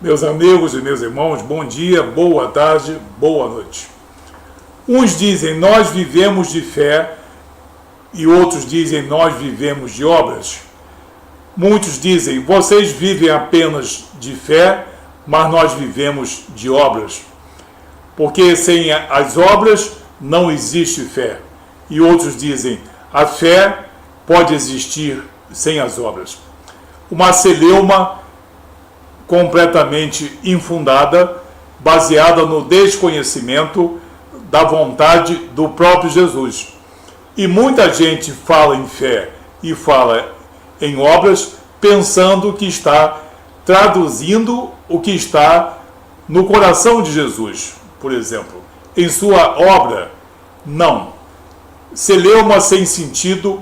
Meus amigos e meus irmãos, bom dia, boa tarde, boa noite. Uns dizem, nós vivemos de fé, e outros dizem, nós vivemos de obras. Muitos dizem, vocês vivem apenas de fé, mas nós vivemos de obras. Porque sem as obras não existe fé. E outros dizem, a fé pode existir sem as obras. Uma celeuma completamente infundada, baseada no desconhecimento da vontade do próprio Jesus. E muita gente fala em fé e fala em obras, pensando que está traduzindo o que está no coração de Jesus, por exemplo. Em sua obra, não. Celeuma sem sentido,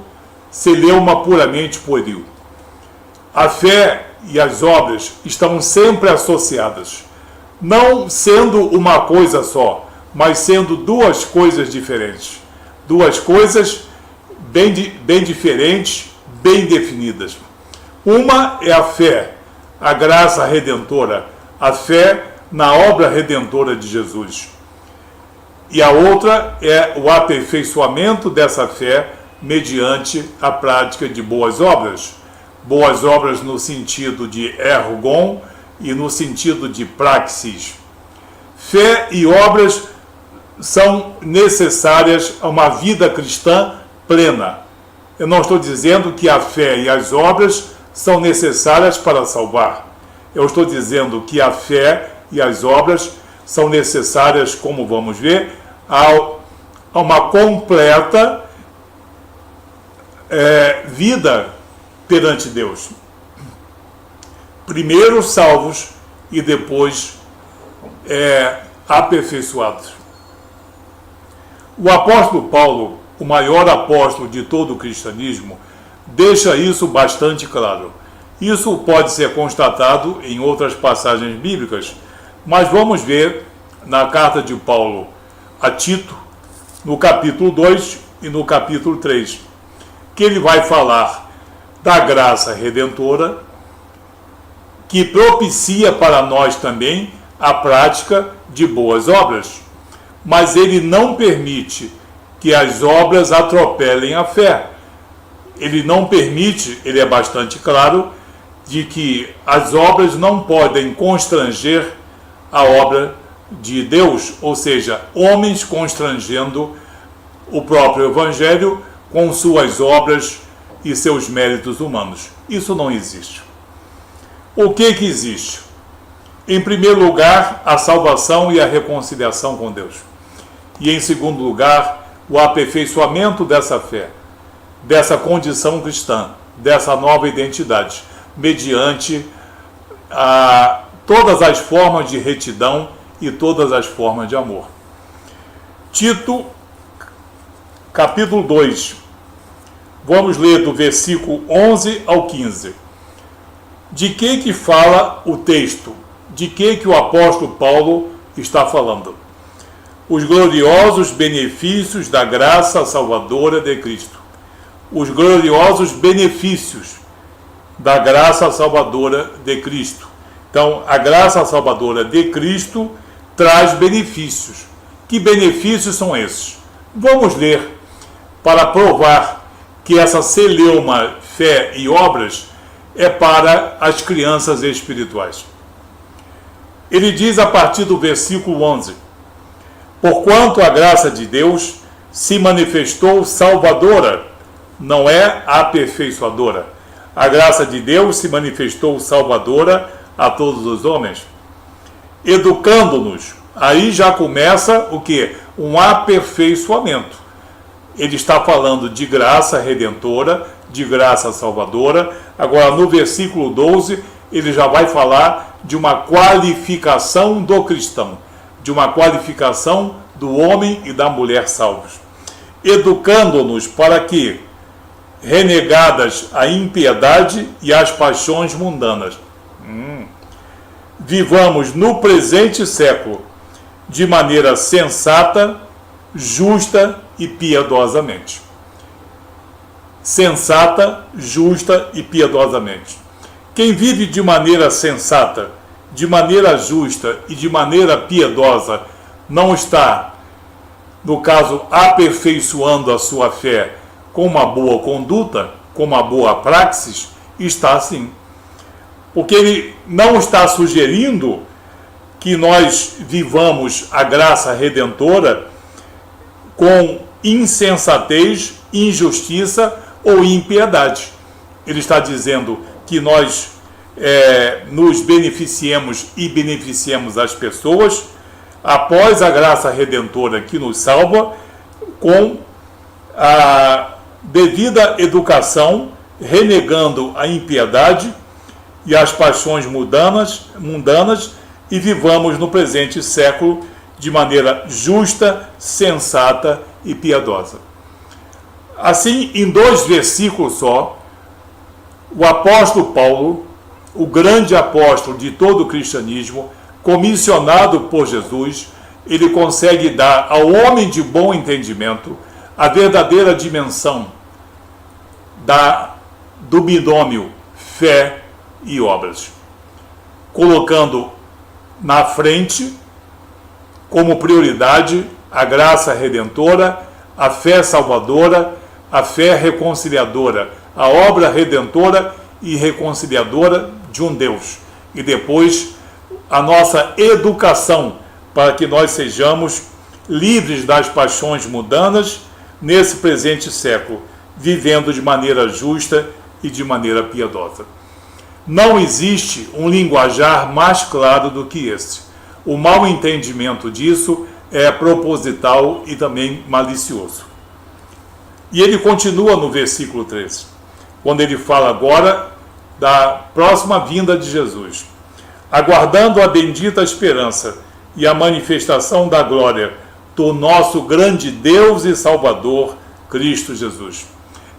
celeuma puramente pueril. A fé e as obras estão sempre associadas, não sendo uma coisa só, mas sendo duas coisas diferentes. Duas coisas bem diferentes, bem definidas. Uma é a fé, a graça redentora, a fé na obra redentora de Jesus. E a outra é o aperfeiçoamento dessa fé mediante a prática de boas obras. Boas obras no sentido de ergon e no sentido de praxis. Fé e obras são necessárias a uma vida cristã plena. Eu não estou dizendo que a fé e as obras são necessárias para salvar. Eu estou dizendo que a fé e as obras são necessárias, como vamos ver, a uma completa vida perante Deus. Primeiro salvos e depois aperfeiçoados. O apóstolo Paulo, o maior apóstolo de todo o cristianismo, deixa isso bastante claro. Isso pode ser constatado em outras passagens bíblicas, mas vamos ver na carta de Paulo a Tito, no capítulo 2 e no capítulo 3, que ele vai falar da graça redentora, que propicia para nós também a prática de boas obras. Mas ele não permite que as obras atropelem a fé. Ele não permite, ele é bastante claro, de que as obras não podem constranger a obra de Deus, ou seja, homens constrangendo o próprio Evangelho com suas obras e seus méritos humanos. Isso não existe. O que existe? Em primeiro lugar, a salvação e a reconciliação com Deus. E em segundo lugar, o aperfeiçoamento dessa fé, dessa condição cristã, dessa nova identidade, mediante todas as formas de retidão e todas as formas de amor. Tito, capítulo 2. Vamos ler do versículo 11 ao 15. De que fala o texto? De que o apóstolo Paulo está falando? Os gloriosos benefícios da graça salvadora de Cristo. Os gloriosos benefícios da graça salvadora de Cristo. Então, a graça salvadora de Cristo traz benefícios. Que benefícios são esses? Vamos ler para provar que essa celeuma, fé e obras é para as crianças espirituais. Ele diz a partir do versículo 11: porquanto a graça de Deus se manifestou salvadora, não é aperfeiçoadora. A graça de Deus se manifestou salvadora a todos os homens, educando-nos. Aí já começa o quê? Um aperfeiçoamento. Ele está falando de graça redentora, de graça salvadora. Agora, no versículo 12, ele já vai falar de uma qualificação do cristão, de uma qualificação do homem e da mulher salvos. Educando-nos para que, renegadas a impiedade e as paixões mundanas, vivamos no presente século de maneira sensata, justa e piedosamente. Sensata, justa e piedosamente. Quem vive de maneira sensata, de maneira justa e de maneira piedosa, não está, no caso, aperfeiçoando a sua fé com uma boa conduta, com uma boa praxis, está sim. Porque ele não está sugerindo que nós vivamos a graça redentora com insensatez, injustiça ou impiedade. Ele está dizendo que nós nos beneficiemos e beneficiemos as pessoas após a graça redentora que nos salva, com a devida educação, renegando a impiedade e as paixões mundanas e vivamos no presente século de maneira justa, sensata e piedosa. Assim, em 2 versículos só, o apóstolo Paulo, o grande apóstolo de todo o cristianismo, comissionado por Jesus, ele consegue dar ao homem de bom entendimento a verdadeira dimensão do binômio fé e obras, colocando na frente, como prioridade, a graça redentora, a fé salvadora, a fé reconciliadora, a obra redentora e reconciliadora de um Deus. E depois, a nossa educação, para que nós sejamos livres das paixões mundanas nesse presente século, vivendo de maneira justa e de maneira piedosa. Não existe um linguajar mais claro do que esse. O mau entendimento disso é proposital e também malicioso. E ele continua no versículo 13, quando ele fala agora da próxima vinda de Jesus, aguardando a bendita esperança e a manifestação da glória do nosso grande Deus e Salvador, Cristo Jesus.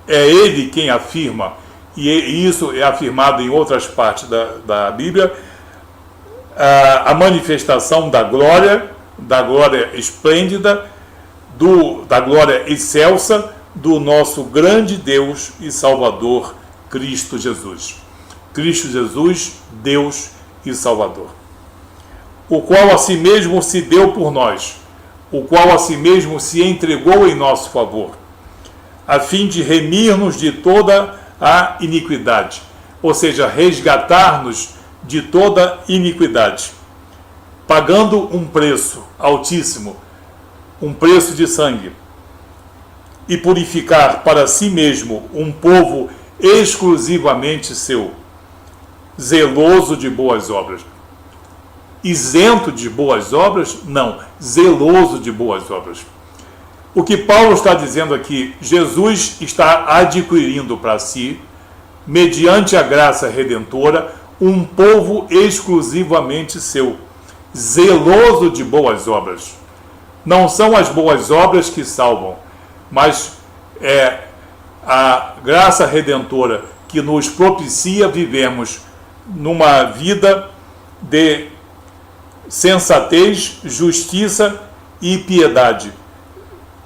É ele quem afirma, e isso é afirmado em outras partes da Bíblia, a manifestação da glória esplêndida, da glória excelsa do nosso grande Deus e Salvador, Cristo Jesus. Cristo Jesus, Deus e Salvador. O qual a si mesmo se deu por nós, o qual a si mesmo se entregou em nosso favor, a fim de remir-nos de toda a iniquidade, ou seja, resgatar-nos de toda iniquidade, pagando um preço altíssimo, um preço de sangue, e purificar para si mesmo um povo exclusivamente seu, zeloso de boas obras. Isento de boas obras? Não, zeloso de boas obras. O que Paulo está dizendo aqui, Jesus está adquirindo para si, mediante a graça redentora, um povo exclusivamente seu, zeloso de boas obras. Não são as boas obras que salvam, mas é a graça redentora que nos propicia vivermos numa vida de sensatez, justiça e piedade,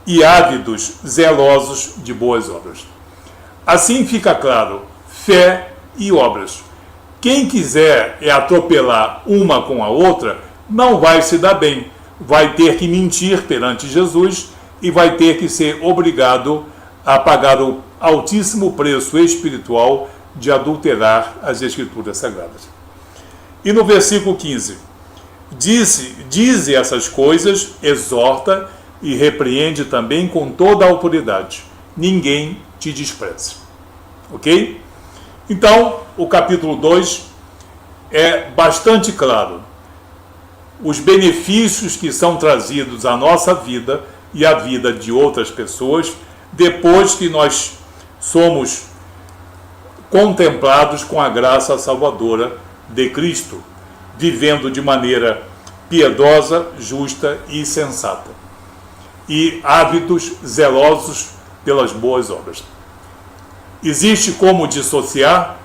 e ávidos, zelosos de boas obras. Assim fica claro, fé e obras. Quem quiser atropelar uma com a outra, não vai se dar bem, vai ter que mentir perante Jesus e vai ter que ser obrigado a pagar o altíssimo preço espiritual de adulterar as Escrituras Sagradas. E no versículo 15, dize essas coisas, exorta e repreende também com toda a autoridade. Ninguém te despreze. Ok? Então, o capítulo 2 é bastante claro. Os benefícios que são trazidos à nossa vida e à vida de outras pessoas, depois que nós somos contemplados com a graça salvadora de Cristo, vivendo de maneira piedosa, justa e sensata, e ávidos, zelosos pelas boas obras. Existe como dissociar?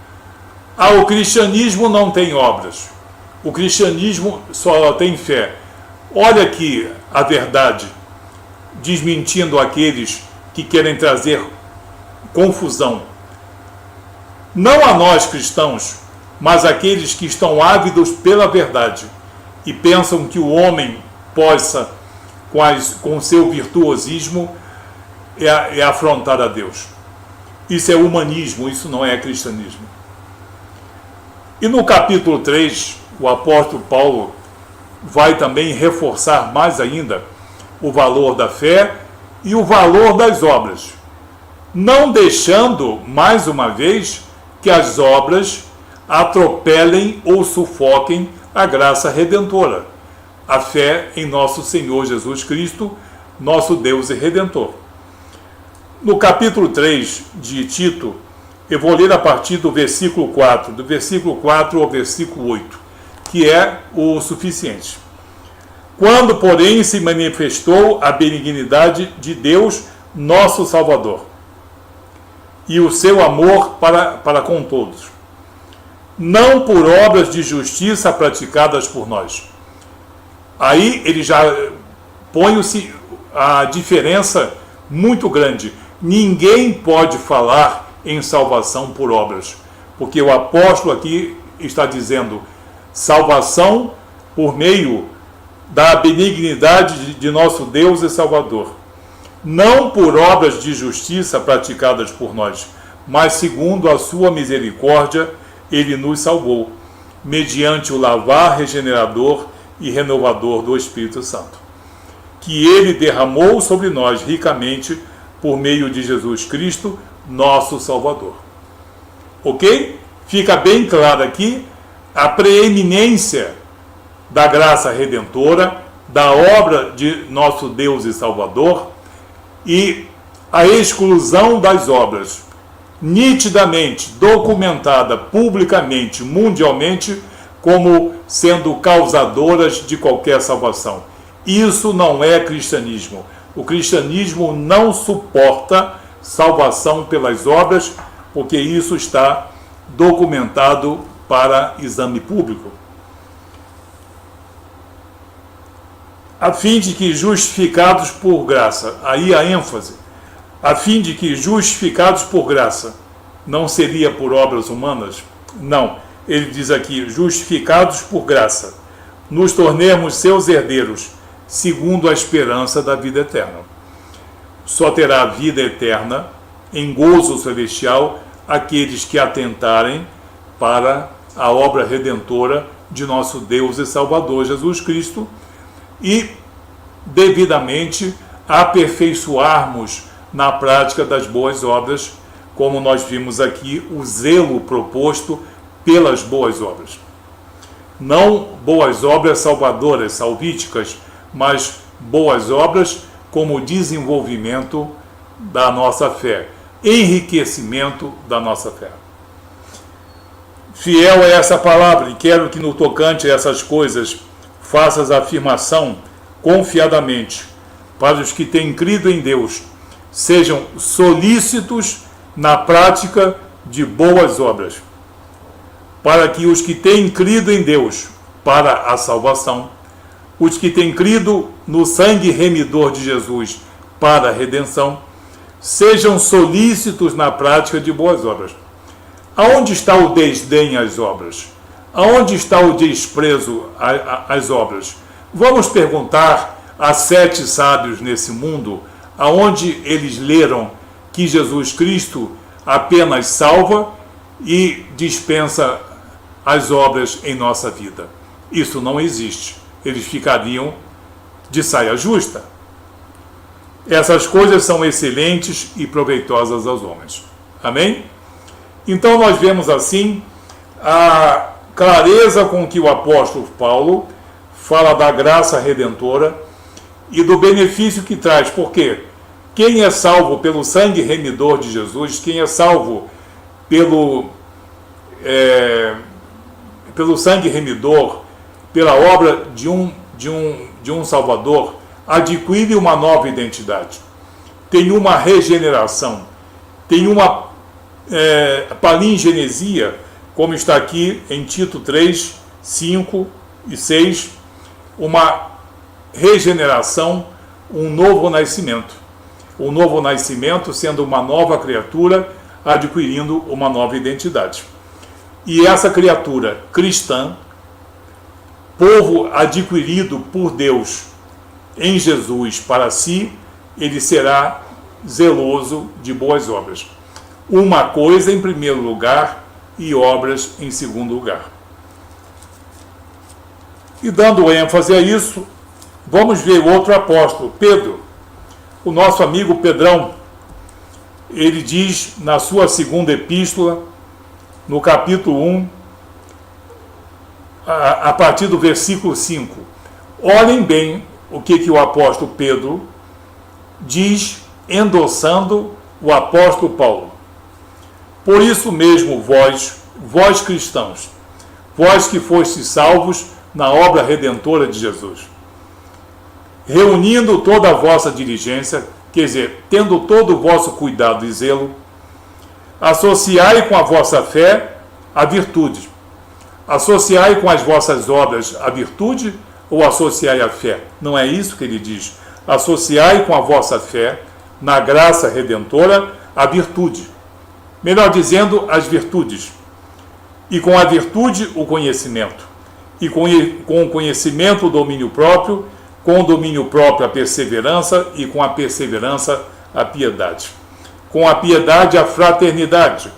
O cristianismo não tem obras. O cristianismo só tem fé. Olha aqui a verdade, desmentindo aqueles que querem trazer confusão. Não a nós cristãos, mas aqueles que estão ávidos pela verdade e pensam que o homem possa, com seu virtuosismo, afrontar a Deus. Isso é humanismo, isso não é cristianismo. E no capítulo 3, o apóstolo Paulo vai também reforçar mais ainda o valor da fé e o valor das obras, não deixando, mais uma vez, que as obras atropelem ou sufoquem a graça redentora, a fé em nosso Senhor Jesus Cristo, nosso Deus e Redentor. No capítulo 3 de Tito, eu vou ler a partir do versículo 4, do versículo 4 ao versículo 8, que é o suficiente. Quando, porém, se manifestou a benignidade de Deus, nosso Salvador, e o seu amor para com todos, não por obras de justiça praticadas por nós. Aí ele já põe-se a diferença muito grande. Ninguém pode falar em salvação por obras, porque o apóstolo aqui está dizendo salvação por meio da benignidade de nosso Deus e Salvador, não por obras de justiça praticadas por nós, mas segundo a sua misericórdia, ele nos salvou, mediante o lavar regenerador e renovador do Espírito Santo, que ele derramou sobre nós ricamente por meio de Jesus Cristo, nosso Salvador. Ok? Fica bem claro aqui a preeminência da graça redentora, da obra de nosso Deus e Salvador, e a exclusão das obras, nitidamente documentada publicamente, mundialmente, como sendo causadoras de qualquer salvação. Isso não é cristianismo. O cristianismo não suporta salvação pelas obras, porque isso está documentado para exame público. A fim de que justificados por graça, aí a ênfase, a fim de que justificados por graça, não seria por obras humanas? Não, ele diz aqui, justificados por graça, nos tornemos seus herdeiros, segundo a esperança da vida eterna. Só terá vida eterna, em gozo celestial, aqueles que atentarem para a obra redentora de nosso Deus e Salvador Jesus Cristo e devidamente aperfeiçoarmos na prática das boas obras, como nós vimos aqui, o zelo proposto pelas boas obras. Não boas obras salvadoras, salvíticas, mas boas obras como desenvolvimento da nossa fé, enriquecimento da nossa fé. Fiel é essa palavra, e quero que no tocante a essas coisas faças a afirmação confiadamente, para os que têm crido em Deus, sejam solícitos na prática de boas obras, para que os que têm crido em Deus para a salvação, os que têm crido no sangue remidor de Jesus para a redenção, sejam solícitos na prática de boas obras. Aonde está o desdém às obras? Aonde está o desprezo às obras? Vamos perguntar a 7 sábios nesse mundo, aonde eles leram que Jesus Cristo apenas salva e dispensa as obras em nossa vida. Isso não existe. Eles ficariam de saia justa. Essas coisas são excelentes e proveitosas aos homens. Amém? Então nós vemos assim a clareza com que o apóstolo Paulo fala da graça redentora e do benefício que traz. Por quê? Quem é salvo pelo sangue remidor de Jesus, quem é salvo pelo sangue remidor, pela obra de um Salvador, adquire uma nova identidade, tem uma regeneração, tem uma palingenesia, como está aqui em Tito 3, 5 e 6, uma regeneração, um novo nascimento. Um novo nascimento sendo uma nova criatura, adquirindo uma nova identidade. E essa criatura cristã, povo adquirido por Deus em Jesus para si, ele será zeloso de boas obras. Uma coisa em primeiro lugar e obras em segundo lugar. E dando ênfase a isso, vamos ver outro apóstolo, Pedro. O nosso amigo Pedrão, ele diz na sua segunda epístola, no capítulo 1, a partir do versículo 5. Olhem bem o que o apóstolo Pedro diz, endossando o apóstolo Paulo. Por isso mesmo vós cristãos, vós que fostes salvos na obra redentora de Jesus, reunindo toda a vossa diligência, quer dizer, tendo todo o vosso cuidado e zelo, associai com a vossa fé a virtude. Associai com as vossas obras a virtude ou associai a fé? Não é isso que ele diz. Associai com a vossa fé, na graça redentora, a virtude. Melhor dizendo, as virtudes. E com a virtude, o conhecimento. E com o conhecimento, o domínio próprio. Com o domínio próprio, a perseverança. E com a perseverança, a piedade. Com a piedade, a fraternidade.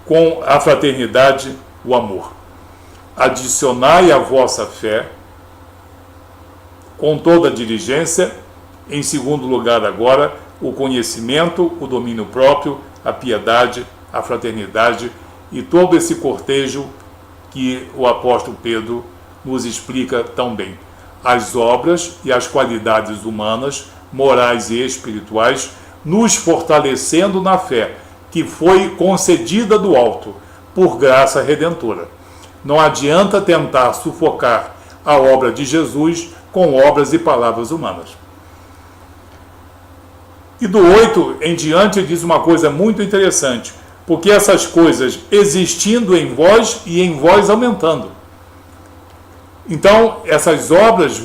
Com a fraternidade, o amor. Adicionai a vossa fé, com toda a diligência, em segundo lugar agora, o conhecimento, o domínio próprio, a piedade, a fraternidade e todo esse cortejo que o apóstolo Pedro nos explica tão bem. As obras e as qualidades humanas, morais e espirituais, nos fortalecendo na fé, que foi concedida do alto, por graça redentora. Não adianta tentar sufocar a obra de Jesus com obras e palavras humanas. E do 8 em diante diz uma coisa muito interessante, porque essas coisas existindo em vós e em vós aumentando. Então, essas obras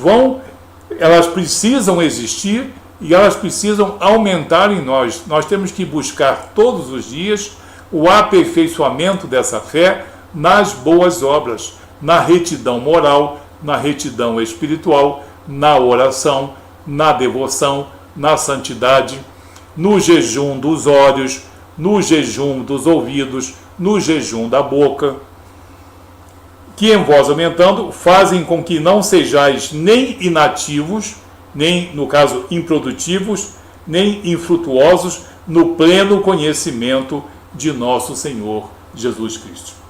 elas precisam existir e elas precisam aumentar em nós. Nós temos que buscar todos os dias o aperfeiçoamento dessa fé nas boas obras, na retidão moral, na retidão espiritual, na oração, na devoção, na santidade, no jejum dos olhos, no jejum dos ouvidos, no jejum da boca, que em vós aumentando fazem com que não sejais nem inativos, nem, no caso, improdutivos, nem infrutuosos no pleno conhecimento de nosso Senhor Jesus Cristo.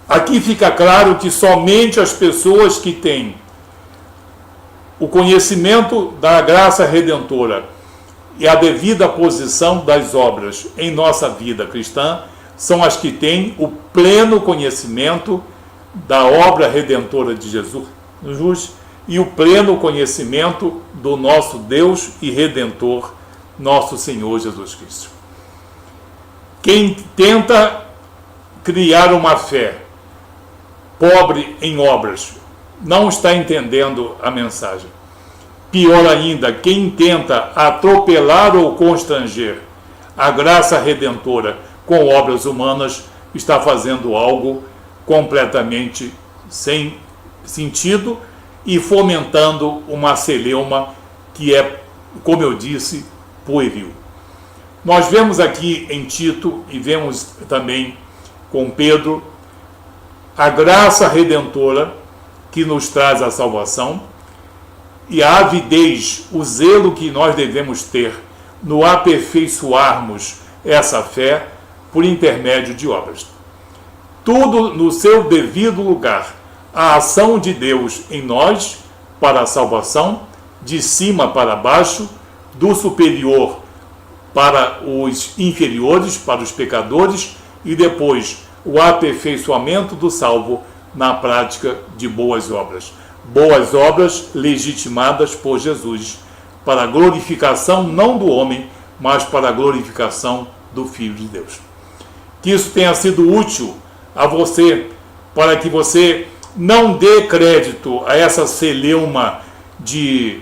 Aqui fica claro que somente as pessoas que têm o conhecimento da graça redentora e a devida posição das obras em nossa vida cristã são as que têm o pleno conhecimento da obra redentora de Jesus e o pleno conhecimento do nosso Deus e Redentor, nosso Senhor Jesus Cristo. Quem tenta criar uma fé pobre em obras não está entendendo a mensagem. Pior ainda, quem tenta atropelar ou constranger a graça redentora com obras humanas está fazendo algo completamente sem sentido e fomentando uma celeuma que é, como eu disse, pueril. Nós vemos aqui em Tito e vemos também com Pedro a graça redentora que nos traz a salvação e a avidez, o zelo que nós devemos ter no aperfeiçoarmos essa fé por intermédio de obras. Tudo no seu devido lugar. A ação de Deus em nós para a salvação, de cima para baixo, do superior para os inferiores, para os pecadores, e depois o aperfeiçoamento do salvo na prática de boas obras. Boas obras legitimadas por Jesus, para a glorificação não do homem, mas para a glorificação do Filho de Deus. Que isso tenha sido útil a você, para que você não dê crédito a essa celeuma de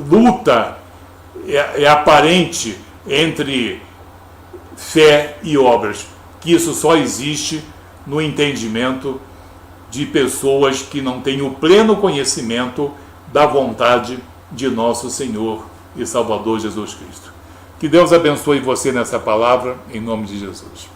luta aparente entre fé e obras, que isso só existe no entendimento de pessoas que não têm o pleno conhecimento da vontade de nosso Senhor e Salvador Jesus Cristo. Que Deus abençoe você nessa palavra, em nome de Jesus.